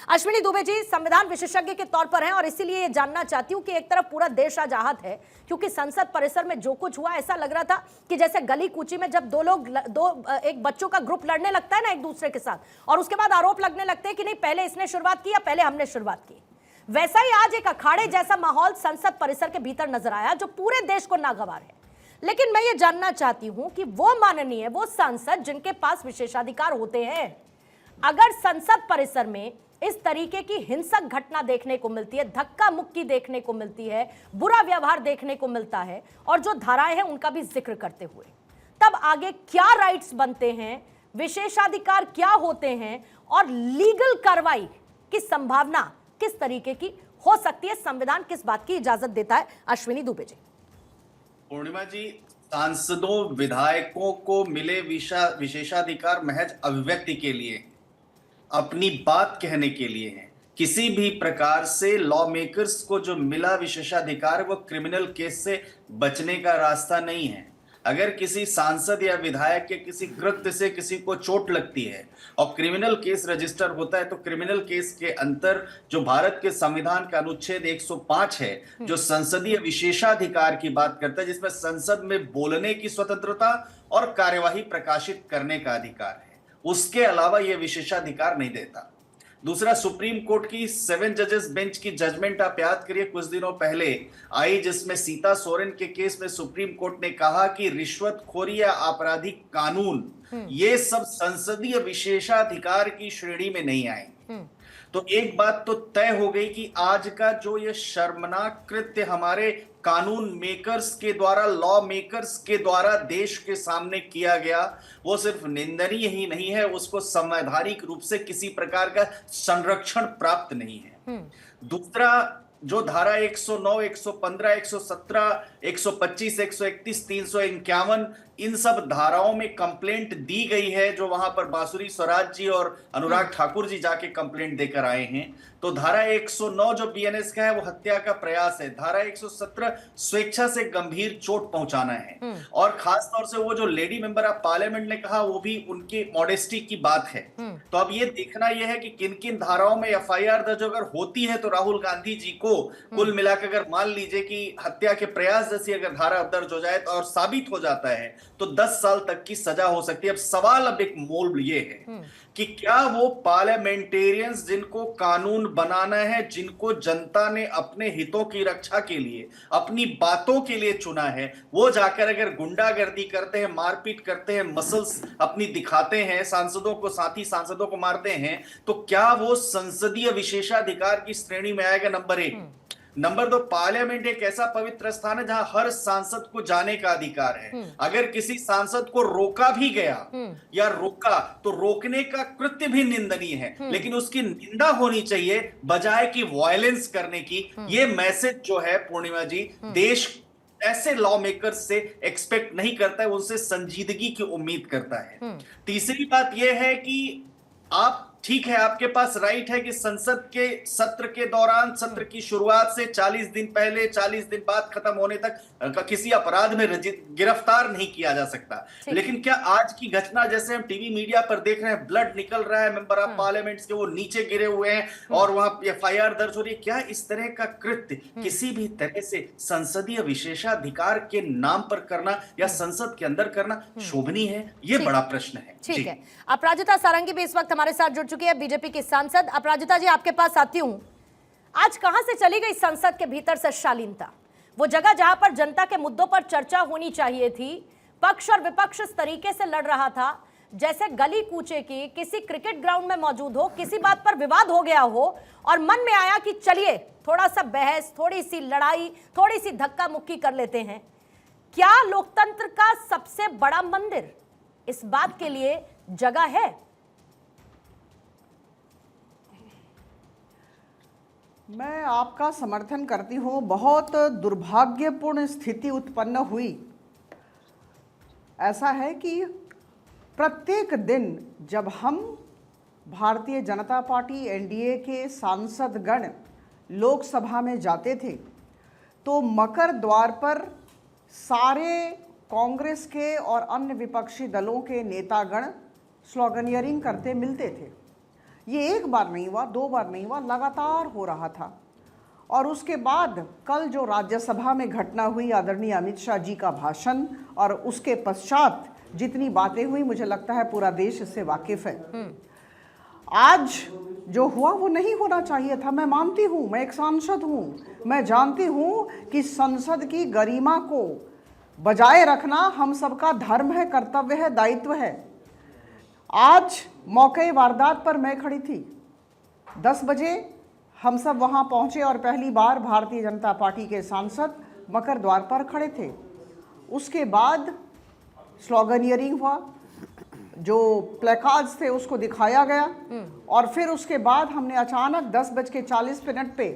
अश्विनी दुबे जी संविधान विशेषज्ञ के तौर पर हैं और इसीलिए ये जानना चाहती हूं कि एक तरफ पूरा देश आज आहत है क्योंकि संसद परिसर में जो कुछ हुआ ऐसा लग रहा था कि जैसे गली कूची में जब एक बच्चों का ग्रुप लड़ने लगता है ना एक दूसरे के साथ और उसके बाद आरोप लगने लगते हैं कि नहीं पहले इसने शुरुआत की या पहले हमने शुरुआत की, वैसा ही आज एक अखाड़े जैसा माहौल संसद परिसर के भीतर नजर आया जो पूरे देश को नागवार है। लेकिन मैं ये जानना चाहती हूं कि वो माननीय वो सांसद जिनके पास विशेषाधिकार होते हैं, अगर संसद परिसर में इस तरीके की हिंसक घटना देखने को मिलती है, धक्का मुक्की देखने को मिलती है, बुरा व्यवहार देखने को मिलता है और जो धाराएं हैं उनका भी जिक्र करते हुए, तब आगे क्या राइट्स बनते हैं, विशेषाधिकार क्या होते हैं और लीगल कार्रवाई की संभावना किस तरीके की हो सकती है, संविधान किस बात की इजाजत देता है? अश्विनी दुबे जी। पूर्णिमा जी, सांसदों विधायकों को मिले विशेषाधिकार महज अभिव्यक्ति के लिए, अपनी बात कहने के लिए है। किसी भी प्रकार से लॉ मेकर्स को जो मिला विशेषाधिकार वो क्रिमिनल केस से बचने का रास्ता नहीं है। अगर किसी सांसद या विधायक के किसी कृत्य से किसी को चोट लगती है और क्रिमिनल केस रजिस्टर होता है तो क्रिमिनल केस के अंतर जो भारत के संविधान का अनुच्छेद 105 है जो संसदीय विशेषाधिकार की बात करता है, जिसमें संसद में बोलने की स्वतंत्रता और कार्यवाही प्रकाशित करने का अधिकार है, उसके अलावा यह विशेषाधिकार नहीं देता। दूसरा, सुप्रीम कोर्ट की 7 जजेस बेंच की जजमेंट आप याद करिए कुछ दिनों पहले आई, जिसमें सीता सोरेन के केस में सुप्रीम कोर्ट ने कहा कि रिश्वतखोरी या आपराधिक कानून ये सब संसदीय विशेषाधिकार की श्रेणी में नहीं आए। तो एक बात तो तय हो गई कि आज का जो ये शर्मनाक कृत्य हमारे कानून मेकर्स के द्वारा, लॉ मेकर्स के द्वारा देश के सामने किया गया, वो सिर्फ निंदनीय ही नहीं है, उसको संवैधानिक रूप से किसी प्रकार का संरक्षण प्राप्त नहीं है। दूसरा, जो धारा 109, 115, 117, 125, 131, 351 इन सब धाराओं में कंप्लेंट दी गई है, जो वहां पर बांसुरी स्वराज जी और अनुराग ठाकुर जी जाके कंप्लेंट देकर आए हैं। तो धारा 109 जो बीएनएस का है वो हत्या का प्रयास है। धारा 117 स्वेच्छा से गंभीर चोट पहुंचाना है। और खास तौर से वो जो लेडी मेंबर ऑफ पार्लियामेंट ने कहा वो भी उनकी मॉडेस्टी की बात है। तो अब ये देखना यह है कि किन किन धाराओं में एफआईआर दर्ज अगर होती है तो राहुल गांधी जी को कुल मिलाकर अगर मान लीजिए कि हत्या के प्रयास जैसी अगर धारा दर्ज हो जाए और साबित हो जाता है तो 10 साल तक की सजा हो सकती है। अब सवाल अब एक मोल ये है कि क्या वो पार्लियामेंटेरियंस जिनको कानून बनाना है, जिनको जनता ने अपने हितों की रक्षा के लिए, अपनी बातों के लिए चुना है, वो जाकर अगर गुंडागर्दी करते हैं, मारपीट करते हैं, मसल्स अपनी दिखाते हैं, सांसदों को, साथी सांसदों को मारते हैं, तो क्या वो संसदीय विशेषाधिकार की श्रेणी में आएगा? नंबर 1। नंबर 2, पार्लियामेंट एक ऐसा पवित्र स्थान है जहां हर सांसद को जाने का अधिकार है। अगर किसी सांसद को रोका भी गया या रोका तो रोकने का कृत्य भी निंदनीय है, लेकिन उसकी निंदा होनी चाहिए बजाय कि वायलेंस करने की। ये मैसेज जो है पूर्णिमा जी, देश ऐसे लॉ मेकर्स से एक्सपेक्ट नहीं करता है, उनसे संजीदगी की उम्मीद करता है। तीसरी बात यह है कि आप, ठीक है, आपके पास राइट है कि संसद के सत्र के दौरान, सत्र की शुरुआत से 40 दिन पहले, 40 दिन बाद खत्म होने तक किसी अपराध में गिरफ्तार नहीं किया जा सकता। लेकिन क्या आज की घटना जैसे हम टीवी मीडिया पर देख रहे हैं, ब्लड निकल रहा है मेंबर ऑफ पार्लियामेंट के, वो नीचे गिरे हुए हैं और वहां एफआईआर दर्ज हो रही है, क्या इस तरह का कृत्य किसी भी तरह से संसदीय विशेषाधिकार के नाम पर करना या संसद के अंदर करना शोभनीय है? ये बड़ा प्रश्न है। ठीक है। अपराजिता सारंगी भी इस वक्त हमारे साथ जुड़ चुकी है, बीजेपी की सांसद। अपराजिता जी, आपके पास आती हूं। आज कहां से चली गई संसद के भीतर से शालीनता? वो जगह जहां पर जनता के मुद्दों पर चर्चा होनी चाहिए थी, पक्ष और विपक्ष इस तरीके से लड़ रहा था जैसे गली कूचे की किसी क्रिकेट ग्राउंड में मौजूद हो, किसी बात पर विवाद हो गया हो और मन में आया कि चलिए थोड़ा सा बहस, थोड़ी सी लड़ाई, थोड़ी सी धक्का मुक्की कर लेते हैं। क्या लोकतंत्र का सबसे बड़ा मंदिर इस बात के लिए जगह है? मैं आपका समर्थन करती हूँ। बहुत दुर्भाग्यपूर्ण स्थिति उत्पन्न हुई। ऐसा है कि प्रत्येक दिन जब हम भारतीय जनता पार्टी एनडीए के सांसदगण लोकसभा में जाते थे तो मकर द्वार पर सारे कांग्रेस के और अन्य विपक्षी दलों के नेतागण स्लोगनियरिंग करते मिलते थे। ये एक बार नहीं हुआ, 2 बार नहीं हुआ, लगातार हो रहा था। और उसके बाद कल जो राज्यसभा में घटना हुई, आदरणीय अमित शाह जी का भाषण और उसके पश्चात जितनी बातें हुई, मुझे लगता है पूरा देश इससे वाकिफ है। आज जो हुआ वो नहीं होना चाहिए था। मैं मानती हूँ, मैं एक सांसद हूँ, मैं जानती हूँ कि संसद की गरिमा को बजाय रखना हम सबका धर्म है, कर्तव्य है, दायित्व है। आज मौके वारदात पर मैं खड़ी थी, 10 बजे हम सब वहाँ पहुँचे और पहली बार भारतीय जनता पार्टी के सांसद मकर द्वार पर खड़े थे। उसके बाद स्लोगनियरिंग हुआ, जो प्लेकार्ड्स थे उसको दिखाया गया और फिर उसके बाद हमने अचानक 10:40 पे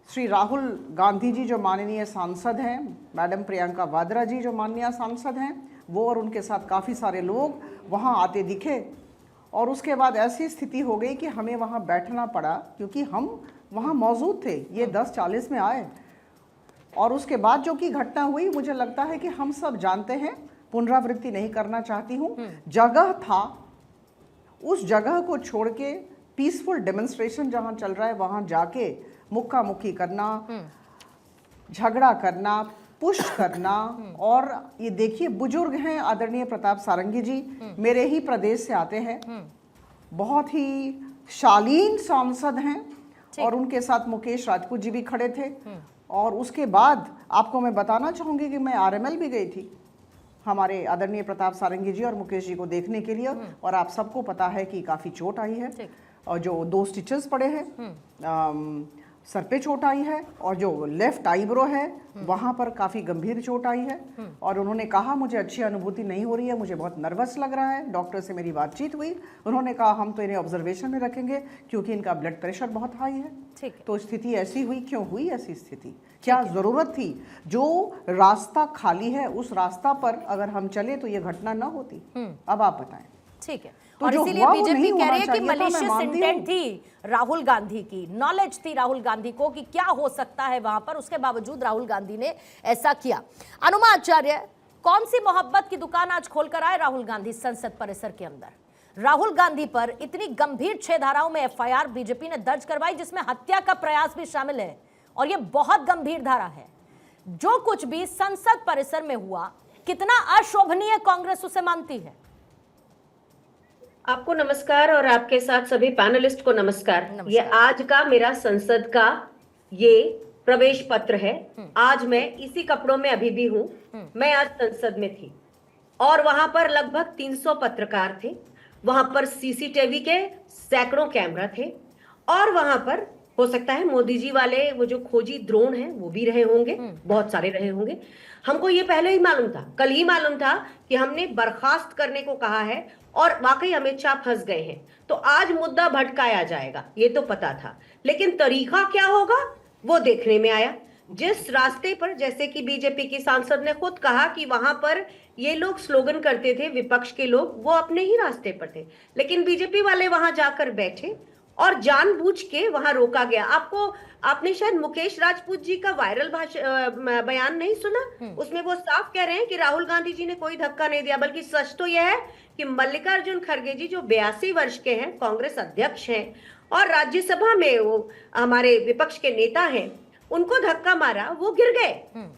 श्री राहुल गांधी जी जो माननीय सांसद हैं, मैडम प्रियंका वाड्रा जी जो माननीय सांसद हैं, वो और उनके साथ काफ़ी सारे लोग वहाँ आते दिखे। और उसके बाद ऐसी स्थिति हो गई कि हमें वहाँ बैठना पड़ा, क्योंकि हम वहाँ मौजूद थे। ये 10:40 में आए और उसके बाद जो कि घटना हुई, मुझे लगता है कि हम सब जानते हैं, पुनरावृत्ति नहीं करना चाहती हूँ। जगह था, उस जगह को छोड़ के पीसफुल डेमोन्स्ट्रेशन जहाँ चल रहा है वहाँ जाके मुक्का मुक्की करना, झगड़ा करना, पुश करना। और ये देखिए, बुजुर्ग हैं आदरणीय प्रताप सारंगी जी, मेरे ही प्रदेश से आते हैं, बहुत ही शालीन सांसद हैं और उनके साथ मुकेश राजपूत जी भी खड़े थे। और उसके बाद आपको मैं बताना चाहूँगी कि मैं आरएमएल भी गई थी हमारे आदरणीय प्रताप सारंगी जी और मुकेश जी को देखने के लिए। और आप सबको पता है कि काफ़ी चोट आई है और जो 2 स्टिचेस पड़े हैं, सर पे चोट आई है और जो लेफ्ट आईब्रो है वहाँ पर काफ़ी गंभीर चोट आई है। और उन्होंने कहा मुझे अच्छी अनुभूति नहीं हो रही है, मुझे बहुत नर्वस लग रहा है। डॉक्टर से मेरी बातचीत हुई, उन्होंने कहा हम तो इन्हें ऑब्जर्वेशन में रखेंगे क्योंकि इनका ब्लड प्रेशर बहुत हाई है। तो स्थिति ऐसी हुई, क्यों हुई ऐसी स्थिति, क्या ज़रूरत थी? जो रास्ता खाली है उस रास्ता पर अगर हम चले तो ये घटना ना होती। अब आप बताएं। ठीक है। तो और जो इसीलिए हुआ वो बीजेपी नहीं कह रही होना है कि चाहिए था, मैं मलिशियस मानती इंटेंट हूँ। थी राहुल गांधी की, नॉलेज थी राहुल गांधी को कि क्या हो सकता है वहां पर, उसके बावजूद राहुल गांधी ने ऐसा किया। अनुमा आचार्य, कौन सी मोहब्बत की दुकान आज खोलकर आए राहुल गांधी संसद परिसर के अंदर? राहुल गांधी पर इतनी गंभीर 6 धाराओं में एफआईआर बीजेपी ने दर्ज करवाई, जिसमें हत्या का प्रयास भी शामिल है और यह बहुत गंभीर धारा है। जो कुछ भी संसद परिसर में हुआ, कितना अशोभनीय कांग्रेस उसे मानती है? आपको नमस्कार और आपके साथ सभी पैनलिस्ट को नमस्कार। ये आज का मेरा संसद का ये प्रवेश पत्र है। आज मैं इसी कपड़ों में अभी भी हूँ। मैं आज संसद में थी और वहां पर लगभग 300 पत्रकार थे। वहां पर सीसीटीवी के सैकड़ों कैमरा थे और वहां पर हो सकता है मोदी जी वाले वो जो खोजी ड्रोन है वो भी रहे होंगे, बहुत सारे रहे होंगे। हमको ये पहले ही मालूम था, कल ही मालूम था कि हमने बर्खास्त करने को कहा है और वाकई अमित शाह फंस गए हैं, तो आज मुद्दा भटकाया जाएगा, ये तो पता था। लेकिन तरीका क्या होगा वो देखने में आया। जिस रास्ते पर, जैसे कि बीजेपी की सांसद ने खुद कहा कि वहां पर ये लोग स्लोगन करते थे, विपक्ष के लोग, वो अपने ही रास्ते पर थे, लेकिन बीजेपी वाले वहां जाकर बैठे और जानबूझ के वहां रोका गया। आपने शायद मुकेश राजपूत जी का वायरल बयान नहीं सुना? उसमें वो साफ कह रहे हैं कि राहुल गांधी जी ने कोई धक्का नहीं दिया, बल्कि सच तो यह है कि मल्लिकार्जुन खड़गे जी जो 82 वर्ष के हैं, कांग्रेस अध्यक्ष हैं और राज्यसभा में वो हमारे विपक्ष के नेता हैं, उनको धक्का मारा, वो गिर गए।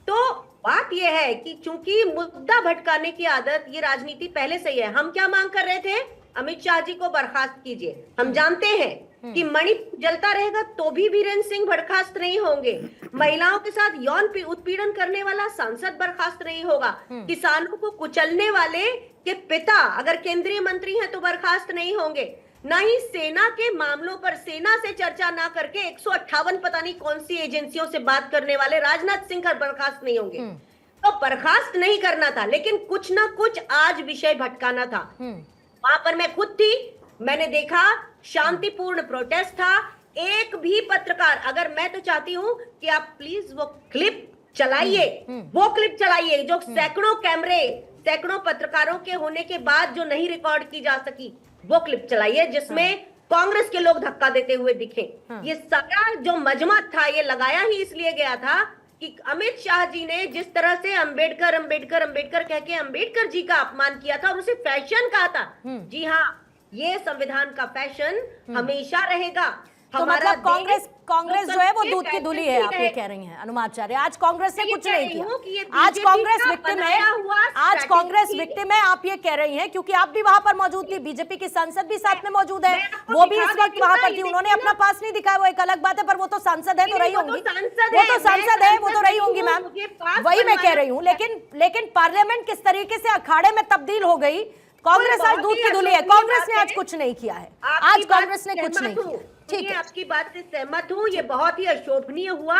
तो बात यह है कि चूंकि मुद्दा भटकाने की आदत ये राजनीति पहले से ही है। हम क्या मांग कर रहे थे? अमित शाह जी को बर्खास्त कीजिए। हम जानते हैं कि मणिपुर जलता रहेगा तो भी वीरेंद्र सिंह बर्खास्त नहीं होंगे। महिलाओं के साथ यौन उत्पीड़न करने वाला सांसद बर्खास्त नहीं होगा। किसानों को कुचलने वाले के पिता अगर केंद्रीय मंत्री हैं तो बर्खास्त नहीं होंगे। ना ही सेना के मामलों पर सेना से चर्चा ना करके 158 पता नहीं कौन सी एजेंसियों से बात करने वाले राजनाथ सिंह बर्खास्त नहीं होंगे। तो बर्खास्त नहीं करना था, लेकिन कुछ ना कुछ आज विषय भटकाना था। वहां पर मैं खुद थी, मैंने देखा शांतिपूर्ण प्रोटेस्ट था। एक भी पत्रकार, अगर मैं तो चाहती हूं कि आप प्लीज वो क्लिप चलाइए, वो क्लिप चलाइए जो सैकड़ों कैमरे, सैकड़ों पत्रकारों के होने के बाद जो नहीं रिकॉर्ड की जा सकी, वो क्लिप चलाइए जिसमें कांग्रेस के लोग धक्का देते हुए दिखे। ये सारा जो मजमा था ये लगाया ही इसलिए गया था कि अमित शाह जी ने जिस तरह से अंबेडकर कह के अंबेडकर जी का अपमान किया था और उसे फैशन कहा था। जी हाँ, ये संविधान का पैशन हमेशा रहेगा। तो हमारा मतलब कांग्रेस देश कांग्रेस जो है वो लोकतंत्र दूध के की धुली पैसे है, की आप है। ये कह रही हैं अनुमाचार्य। आज कांग्रेस ने मैं ये कुछ कह नहीं रही हूँ कि ये किया, आज BJP कांग्रेस का विक्टिम है, बनाया हुआ आज कांग्रेस strategy विक्टिम है, आप ये कह रही हैं, क्योंकि आप भी वहां पर मौजूद थी, बीजेपी की सांसद भी साथ में मौजूद है, मैं आपको वो भी दिखा इस वक्त देती वहां हूँ पर ना, थी, ये उन्होंने देखिए अपना ना। पास नहीं दिखाया, वो एक अलग बात है, पर वो तो सांसद है, तो रही वो तो होंगी, सांसद वो है, तो मैं सांसद है, वो तो सांसद रही होंगी नहीं हूँ, मैम, मुझे पास वही मैं कह बनवाना रही हूँ। लेकिन पार्लियामेंट किस तरीके से अखाड़े में तब्दील हो गई, कांग्रेस आज बहुत दूध ही की धुली है, अशोभनीय कांग्रेस ने बात आज है। कुछ नहीं किया है, आपकी आज बात कांग्रेस ने से कुछ नहीं सहमत हूँ। किया। ठीक सुनिए, है, आपकी बात से सहमत हूँ, ये बहुत ही अशोभनीय हुआ।